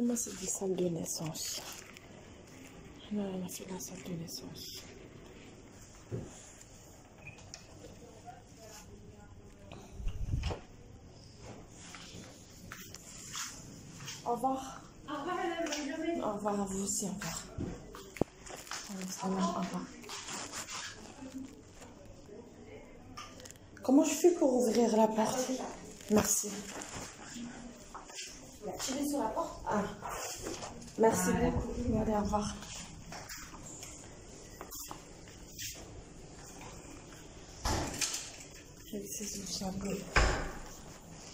Moi, c'est des salles de naissance. Là, on a fait la salle de naissance. Au revoir. Au revoir, madame, bonne journée. Au revoir à vous aussi, au revoir. Au revoir. Comment je fais pour ouvrir la porte? Merci. Tirez sur la porte. Ah. Merci beaucoup. Allez, au revoir. J'ai essayé de changer.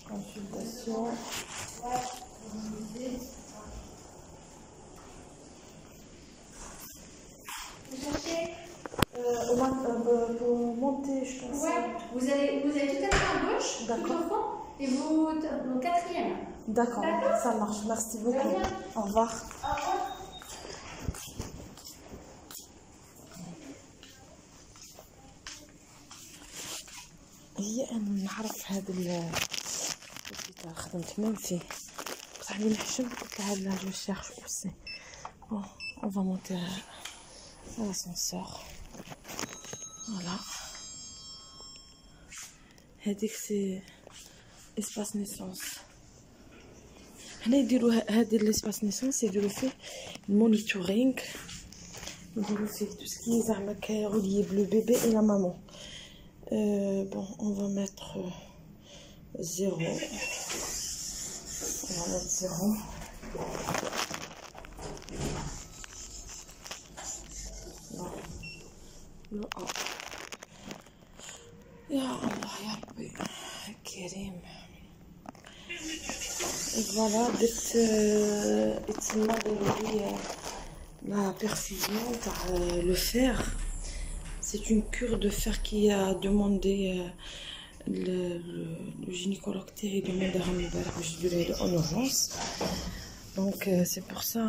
Consultation. Pour monter, je pense. Ouais, vous allez tout à fait à gauche, tout au fond, et vous au quatrième. D'accord, ça marche. Merci beaucoup. Au revoir. هي أنا نعرف هذا البيتا خدمت même فيه كنت عندي نحشم قلت لها لا جو شيرش أوسي بون on va monter à l'ascenseur voilà هذيك سي espace naissance هنا يديروا هذه الاسباس نيسونس يديروا فيه المونيتورينغ يديروا فيه tout ce qui est زعما كروليي le bébé et la maman. Bon, on va mettre 0. On va mettre 0. Non. Le 1. Ya Allah, ya Rabbi. Karim. Et voilà, la perfusion par le fer. C'est une cure de fer qui a demandé le gynécologue Terry demandé en urgence. Donc c'est pour ça,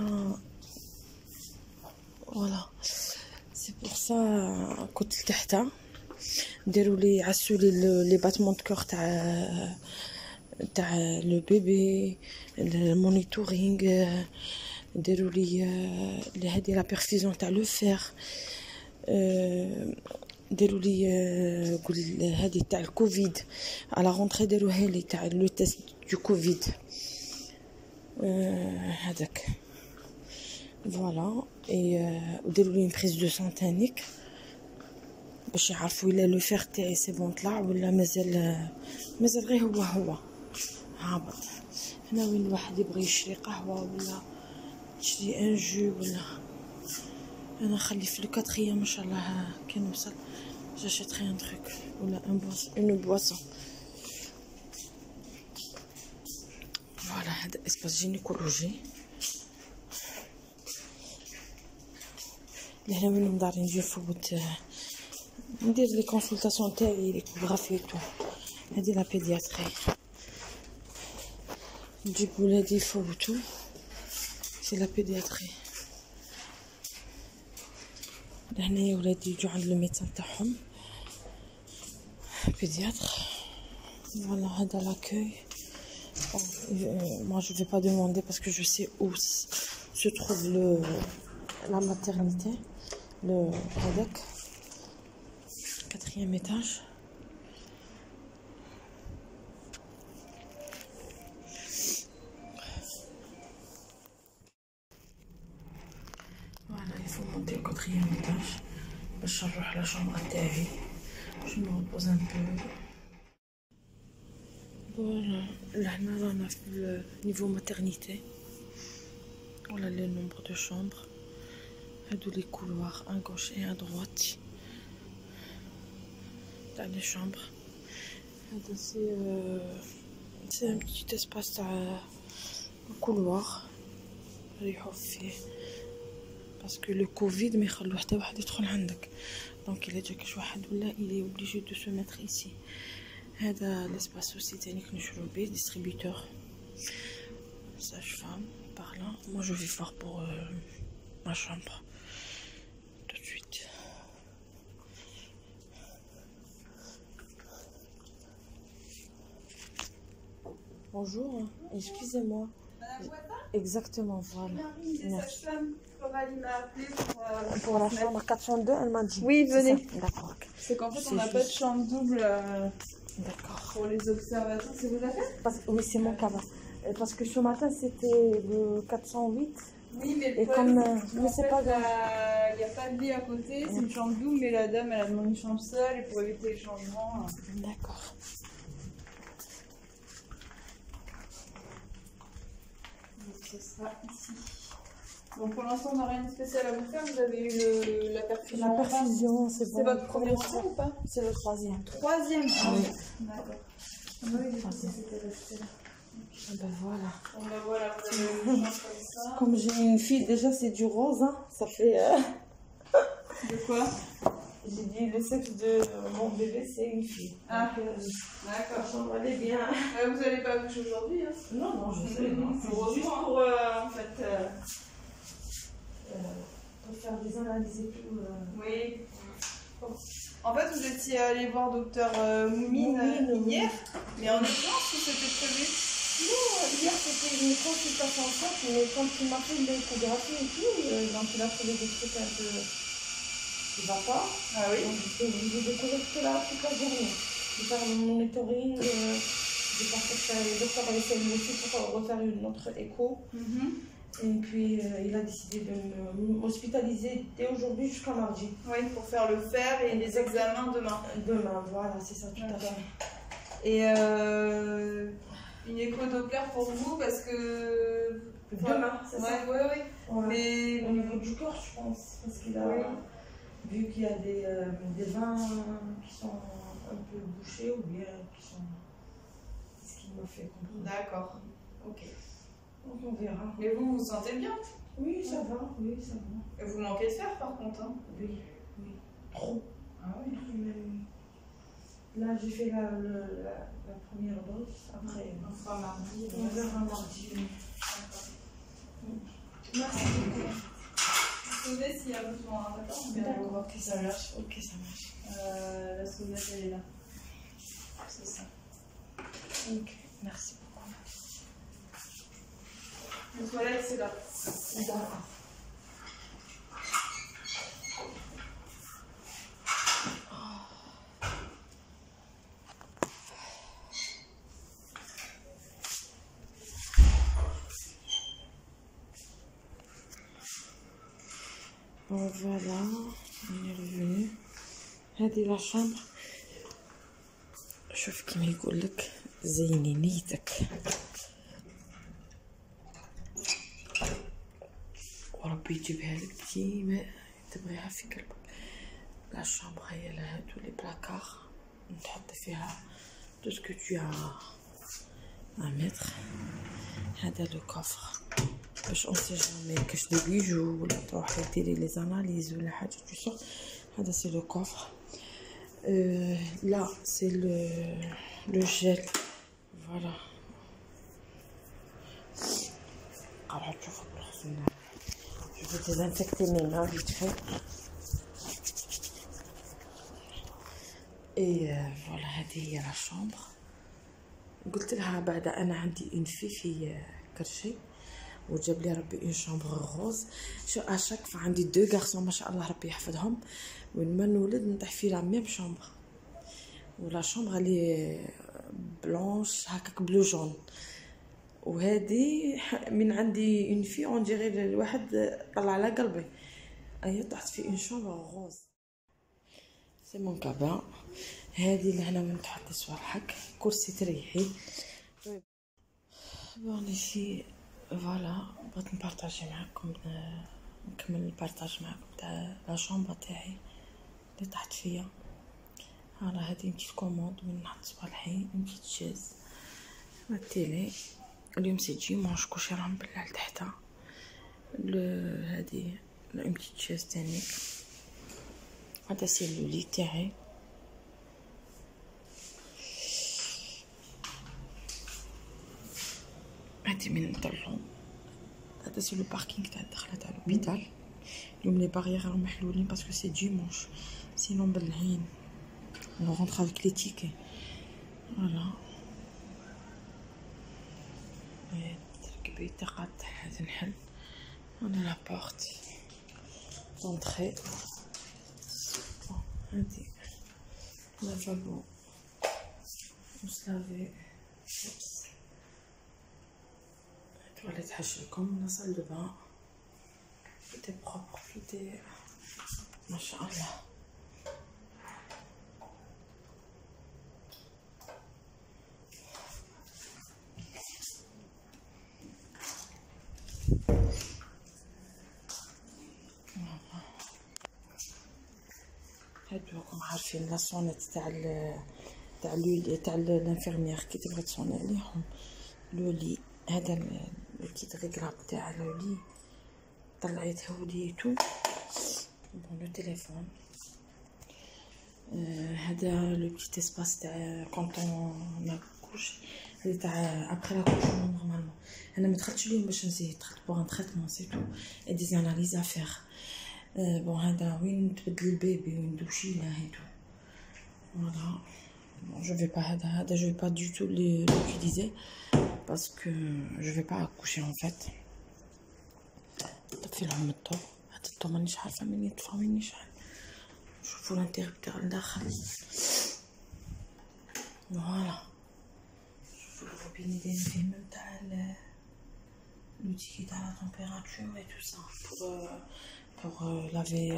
voilà, c'est pour ça côté تحت ديروا لي عسوا لي battements de cœur تاع le bébé, le monitoring, ديروا لي هذه la perfusion تاع le fer. ديروا لي قول هذه تاع الكوفيد على رونطري ديروها لي تاع لو تيست دو كوفيد هذاك فوالا اي وديروا لي بريز دو سون تانيك باش يعرفوا الا لو فير تاعي سي بون طلع ولا مازال غير هو هابط. هنا وين الواحد يبغي يشري قهوه ولا يشري ان جو ولا انا نخلي في لو كاتريام ان شاء الله كي نوصل جاشيتري ان تروك ولا اون بواسون. فوالا هذا اسباس جينيكولوجي لهنا وين ندار نجي نفوت ندير لي كونسلطاسيون تاعي ليكوغرافي تو. هذه لا بيدياتري نجيب ولادي يفوتو سي لا بيدياتري. لهنايا ولادي يجوا عند لو ميدسان تاعهم pédiatre. Voilà, dans l'accueil. Bon, moi, je ne vais pas demander parce que je sais où se trouve la maternité, le PADEC, 4e étage. Voilà, il faut monter au 4e étage. Je vais à la chambre à télé. Je me repose un peu. Voilà, là on a fait le niveau maternité. Voilà le nombre de chambres. Tous les couloirs à gauche et à droite. Dans les chambres. C'est un petit espace à couloir. Parce que le Covid ما يخلو حتى واحد يدخل عندك. Donc il a déjà que واحد ولا il est obligé de se mettre ici. هذا l'espace aussi تانيك نشرو به distributeur. Sage-femme par là. Moi je vais voir pour ma chambre tout de suite. Bonjour, excusez-moi. Exactement, voilà. Marie, des sages-femmes. Coralie m'a appelé Pour la chambre 402, elle m'a dit. Oui, venez. D'accord, ok. C'est qu'en fait, C'est on n'a pas de chambre double D'accord. pour les observations. C'est vos affaires? Oui, c'est mon cabas. Parce que ce matin, c'était le 408. Oui, mais le Et problème, comme, mais c'est pas grave. il n'y a pas de lit à côté, c'est une chambre double, mais la dame, elle a demandé une chambre seule, et pour éviter les changements. D'accord. Donc, ce sera ici. Donc, pour l'instant, on n'a rien de spécial à vous faire. Vous avez eu la perfusion. La perfusion, c'est bon. C'est votre premier soin ou pas? C'est le troisième. Troisième. Ah oui. D'accord. Ah oui, du coup, c'était resté là. Ben voilà. Bon, ben voilà, vous avez une chambre comme ça. Comme j'ai une fille, déjà c'est du rose, hein. Ça fait. De quoi? J'ai dit le sexe de mon bébé, c'est une fille. Ah, Donc, d'accord. la chambre, elle est bien. Vous n'allez pas coucher aujourd'hui, hein? Non, non, je sais. Non. C'est Heureusement, juste hein. pour, en fait, pour faire des analyses et tout. Oui. En fait, vous étiez allé voir docteur Moumine hier, mais en urgence ou c'était prévu? Non, hier c'était une consultation simple, mais quand il m'a fait l'échographie et tout, donc il a trouvé des trucs un peu qui ne va pas. Ah oui? Donc j'étais obligée de corriger là toute la journée. De faire le monitoring, de partir chez le docteur avec lui aussi pour refaire une autre écho. Et puis il a décidé de m'hospitaliser dès aujourd'hui jusqu'à mardi. Oui, pour faire le fer et les examens demain. Demain, voilà, c'est ça tout à fait. Et une écho Doppler pour vous parce que. Demain, c'est ça? Oui, oui, oui. Mais au niveau du corps, je pense, parce qu'il a vu qu'il y a des veins qui sont un peu bouchés ou bien qui sont. C'est ce qui m'a fait comprendre. D'accord. Ok. Donc on verra. Mais vous vous sentez bien? Oui, ça va, oui, ça va. Et vous manquez de fer par contre, hein? Oui, oui. Trop. Ah oui? Là, j'ai fait la première dose. Après, on fera mardi. On verra mardi. Merci beaucoup. Vous sauvez s'il y a besoin, d'accord? D'accord, ok, ça marche. Ok, ça marche. La sauvette, elle est là. C'est ça. Ok, merci beaucoup. Les toilettes, c'est là. D'accord. Bon, voilà, on est revenu. هذه لا شامبر. شوف كيما يقول لك زيني نيتك وربي يجيبها لك كيما تبغيها في قلبك. لا شامبر هي لها هادو لي بلاكار نحط فيها tout ce que tu as à mettre. هذا لو كوفر باش اون سي جامي كاش دي بيجو ولا تروحي ديري لي زاناليز ولا حاجه تو سور. هذا سي لو كوفر. Là c'est le gel, voilà. Alors je vais désinfecter mes mains vite fait. Et voilà, هذه هي la chambre. قلت لها بعد انا عندي اون في كرشي وجاب لي ربي اون شامبر غوز. شو اشاك فعندي دو غارسون ما شاء الله ربي يحفظهم، وين ما نولد نطيح في لا ميم شامبر. ولا شامبر لي بلونش هكاك بلو جون، وهذه من عندي اون في اون ديغي الواحد طلع على قلبي. ايا طحت في اون شامبر غوز. سي مون كابا. هذه لهنا وين تحطي صوالحك، كرسي تريحي. بون ايسي فوالا بغيت نبارطاجي معكم، نكمل البارطاج معكم تاع لا شامبر تاعي اللي طحت فيا. هالا هادي نتي الكوموند وين نحط صوالحي، نتي تشاز مع التيلي. اليوم سي ديمونش كلشي راه مبلع لتحتا. هادي لا امتي تشاز تاني. هذا سي لو لي تاعي. هادي من نطلعو. هذا سي لو باركينغ تاع الدخله تاع لوبيتال. اليوم لي باغيير راهم محلولين باسكو سي ديمونش، سينو مبلعين. On rentre avec les tickets. Voilà. Et بيبي تقطع هذا الحل. أنا لابورت دونطخي هادي لافابو وسلافي تواليت حشلكم لا صال دو بان tout est propre tout est machallah. هادو راكم عارفين لا صونيت تاع تاع الانفيرميير كي تبغي تصوني عليهم لو لي. هذا الكيت ريغلاب تاع لو لي طلعيته وديتو بون لو تليفون. هذا لو بتيت اسباس تاع كونطون ناكوش اللي تاع ابري لاكوش نورمالمون. انا ما دخلتش اليوم باش نزيد، دخلت بوغ ان تريتمون سي تو اي دي زاناليز افير. بون هذا وين تبدل البيبي وين دوشي له هادو فوالا. Bon, je vais pas je vais pas du tout l'utiliser parce que je vais pas accoucher en fait. طفي لهم الضو، هاد الضو مانيش عارفه منين يطفى وين يشعل. شوفوا الانتربتور لداخل فوالا. شوفوا الروبيني داير فيه ميم تاع l'outil تاع la température et tout ça pour laver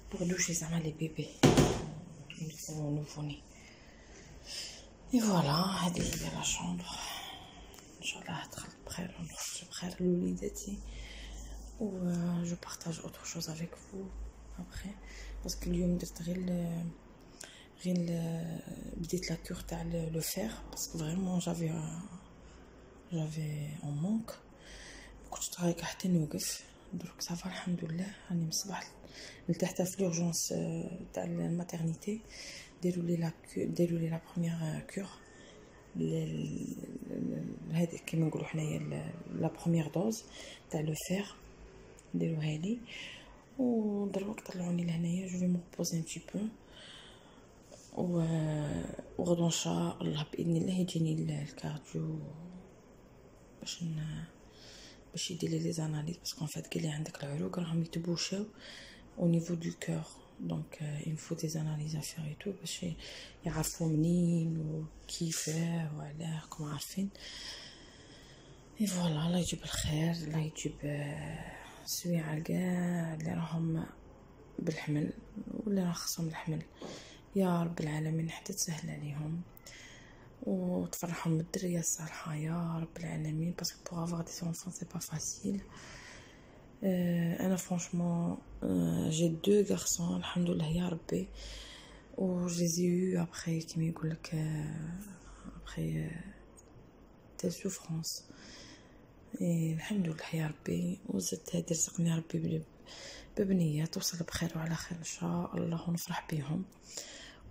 pour doucher زعما les bébés nouveau-nés. Et voilà, هذه هي لا شامبر ان شاء الله تدخل بخير ونخرج بخير لوليداتي. و جو بارطاج اوتر شوز افيك فو ابري باسكو اليوم درت غير بديت لا كور تاع لو فير باسكو فريمون جافي اون مونك. كنت طايقه حتى نوقف دروك صافا الحمد لله. راني من الصباح لتحت في لورجونس تاع الماتيرنيتي ديروا لي لا بروميير كور هذه كيما نقولوا حنايا لا بروميير دوز تاع لو فير ديروها لي. ودروك طلعوني لهنايا جو في مو بوزي ان تي بو وغدو ان شاء الله باذن الله يجيني الكارديو باش يدير لي زاناليز باسكو فات قال لي عندك العروق راهم يتبوشاو au niveau du cœur donc il faut des analyses à faire et tout باش يعرفوا منين وكيفاه وعلاه راكم عارفين. اي فوالا الله يجيب الخير، الله يجيب سويعة كاع اللي راهم بالحمل واللي راه خصهم الحمل يا رب العالمين حتى تسهل عليهم وتفرحهم بالدريه الصالحه يا رب العالمين باسكو pour avoir des enfants c'est pas facile. انا franchement j'ai 2 garçons الحمد لله يا ربي و je les ai eu après كيما يقول لك après telle souffrance. الحمد لله يا ربي وزدت هذا رزقني ربي ببنيه توصل بخير وعلى خير ان شاء الله ونفرح بهم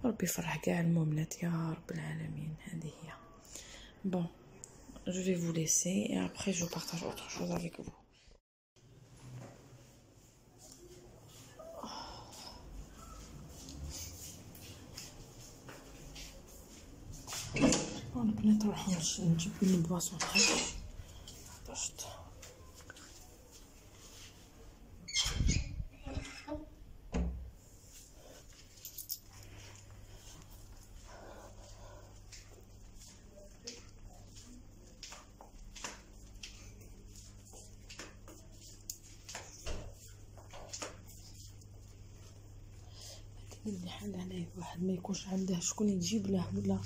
وربي يفرح كاع المؤمنات يا رب العالمين. هذه هي. Bon, je vais vous laisser et après je partage autre chose avec vous. البنات نروحو نجيب لهم بواصون فريش طشت. اللي حال عليه واحد ما يكونش عنده شكون يجيب له ولا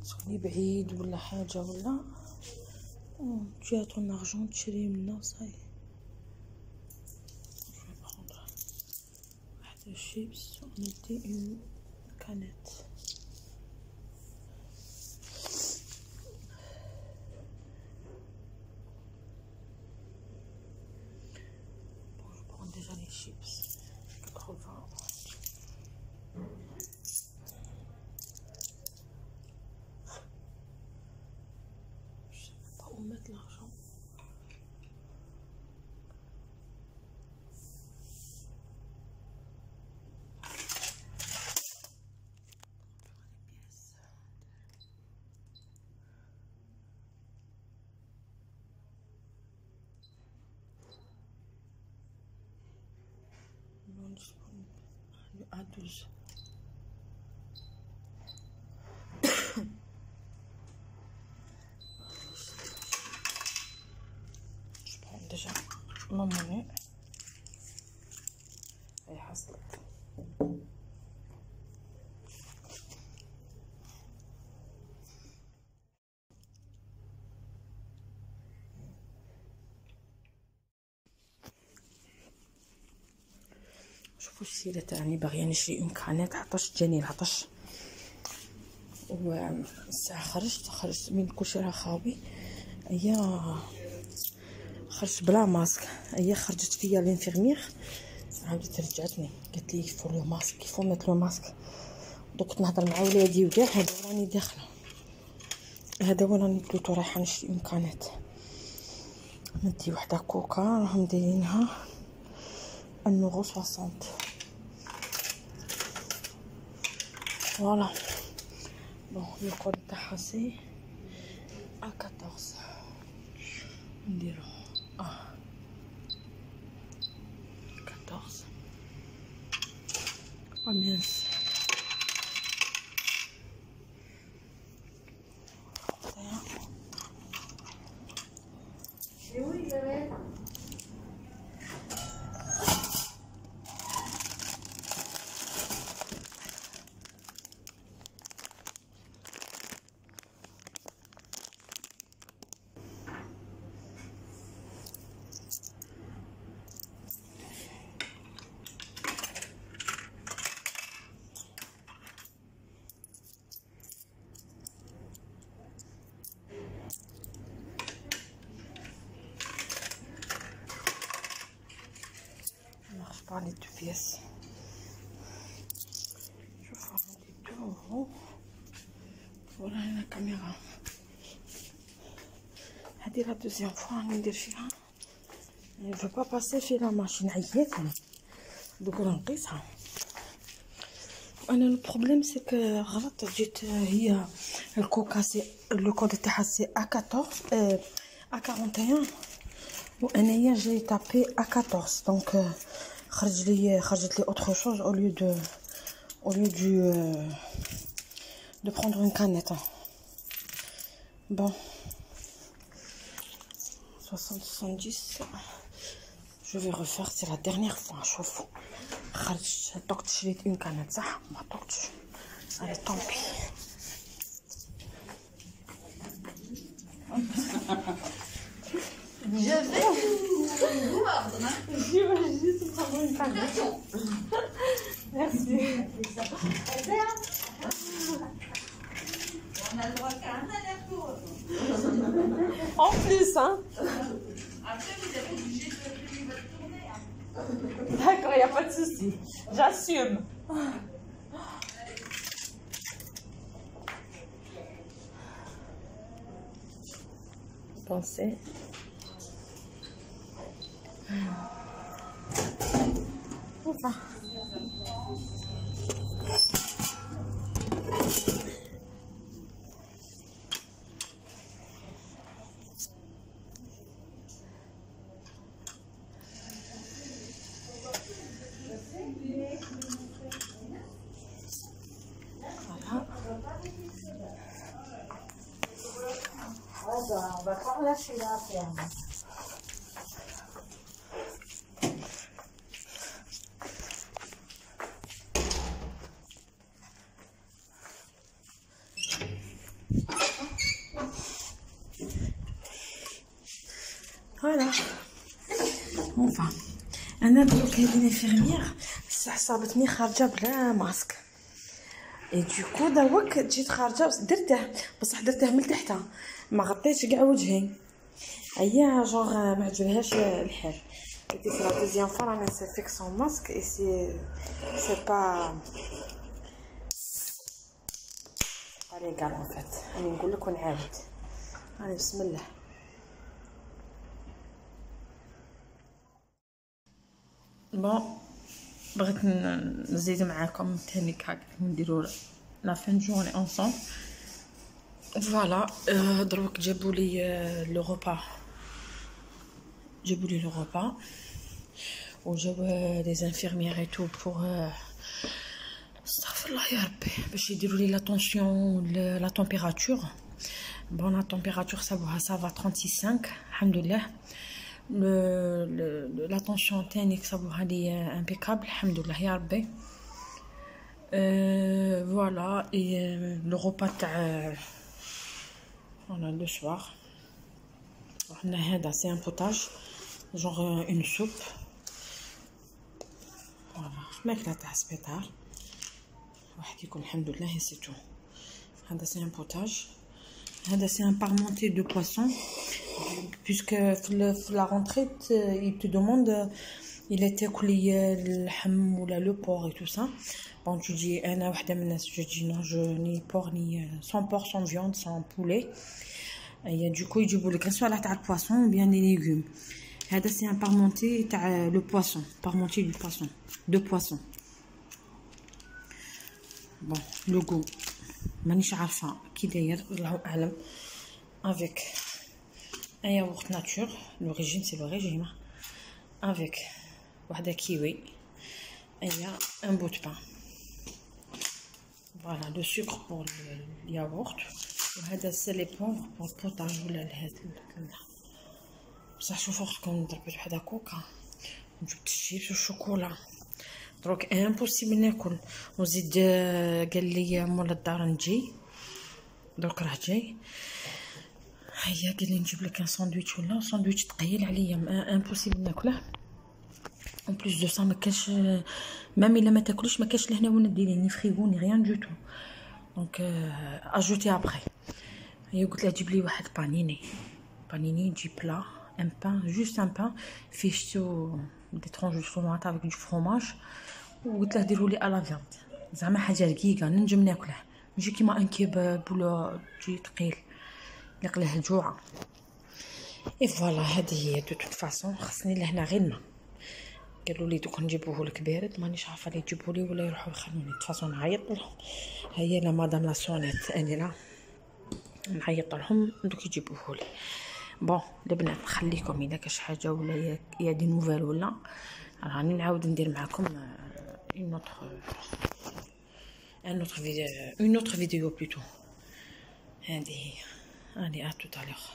شكون بعيد ولا حاجه ولا تجي طون ارجون تشري منه صاي. واحد شيبس وندي اون كانيت. Bon, je prends déjà les chips 80. Où mettre l'argent. à 12. Je prends déjà ma monnaie. Et حصلت. شوفوا السيرة تاعني باغية نشري امكانات عطش، جاني العطش والساعة خرجت من كلشي راه خاوي. هي خرجت بلا ماسك، هي خرجت فيا لانفيرمير عاودت رجعتني قالت لي يفو لو ماسك، يفو ميت لو ماسك. دوك كنت نهضر مع ولادي وكاع هذا راني داخله، هذا هو راني بلوتو رايحه نشري امكانات. ندي وحده كوكا راهم دايرينها 1,60€. فوالا بون لو كود تاعها سي A14. نديرو 14 mince. Et oui, Isabelle. Par les 2 pièces. Je vais faire les 2€. Voilà la caméra. هذه la deuxième fois راني ندير فيها. Je veux pas passer في la machine عياتني. دوك نقيسها. انا البروبليم سي كو غلط جيت هي الكوكا سي لو كود تاعها سي A14 A41 وانايا جاي تابي A14 دونك خرجت لي autre chose au lieu de prendre une canette. Bon 70. Je vais refaire, c'est la dernière fois. شوفوا خرجت طقت شريت une canette صح ما طقتش. Allez tant pis. Je vais vous mordre. Je vais juste prendre une canette. Merci. On a le droit qu'à un aller-retour. En plus, hein. Après, vous êtes obligé de finir votre tournée. Hein. D'accord, il n'y a pas de souci. J'assume. Pensez. Enfin. Voilà. On va pas relâcher la ferme. Voilà. Enfin. انا دوك هذه الانفيرميير صابتني خارجه بلا ماسك اي دوكو داوك جيت خارجه درته بصح درته من تحت ما غطيتش كاع وجهي. هي جونغ ما عجبهاش الحال. ديك لا دوزيام فوا راني نسيفيك سون ماسك اي سي با علي كاع ان فات. راني نقول لك ونعاود. راني بسم الله. بون بغيت نزيد معاكم تهنيك هكا نديرو لا فين جورني انصومبل. فوالا دروك جابوا لي لو غوبا وجاو لي انفيرميير اي تو بور استغفر الله يا ربي باش يديروا لي لا طونسيون لا تمبيراتور. بون لا تمبيراتور صابوها سافا 36 الحمد لله. لا طونسيون تاني صابوها لي امبيكابل الحمد لله يا ربي. فوالا اي لو روبا تاع فوالا لو سوار عندنا هذا سي ان بوتاج جونغ اون سوب. فوالا ماكله تاع سبيطار واحد يكون الحمد لله سي تو. هذا سي ان بوتاج. هذا سي ان parmentier de poisson puisque في la rentrée il te demande il était تاكلي اللحم ولا لو بور et tout ça. bon tu dis انا وحده من الناس je dis non je ni porc ni sans porc sans viande sans poulet. et du coup يجيبوا لك soit تاع البواسون ou bien les légumes. هذا c'est un parmentier تاع le poisson, parmentier du poisson, de poisson. bon le goût مانيش عارفه كي داير الله اعلم. avec un yaourt nature, l'origine c'est l'origine, avec وحده كيوي et un bout de pain. voilà le sucre pour le yaourt. وهذا c'est les poivres pour le potage ولا لهذا بصح شوفوا اختكم ضربت وحده كوكا وجبت الشيبس والشوكولا دروك امبوسيبل ناكل. وزيد قال لي مول الدار نجي دروك راه جاي. هيا قال لي نجيب لك ان ساندويتش ولا ساندويتش ثقيل عليا امبوسيبل ناكله. اون بليس دو سا ما كاش ميم الا ما تاكلوش ما كاش لهنا وين ديري ني فريغو ني ريان دو تو. دونك اجوتي ابري. هي قلت لها جيب لي واحد بانيني جي بلا ان بان جوست ان بان فيه شتو دي ترونج دو طوماط افيك دو فروماج. وقلت له ديروا لي الا فياند زعما حاجه رقيقه ننجم ناكله ماشي كيما ان كيباب ولا جي ثقيل يقليه الجوع. اي فوالا هذه هي دو توت فاصون خصني لهنا غير الماء. قالوا لي دوك نجيبوه لك بارد مانيش عارفه لي يجيبوا لي ولا يروحوا يخلوني تفاصون نعيط لهم. هيا لا مدام لا سونيت اني لا نعيط لهم دوك يجيبوه لي. بون البنات نخليكم اذا كاش حاجه ولا يا دي نوفال ولا راني نعاود ندير معكم une autre vidéo plutôt. هذه هي. allez à tout à l'heure.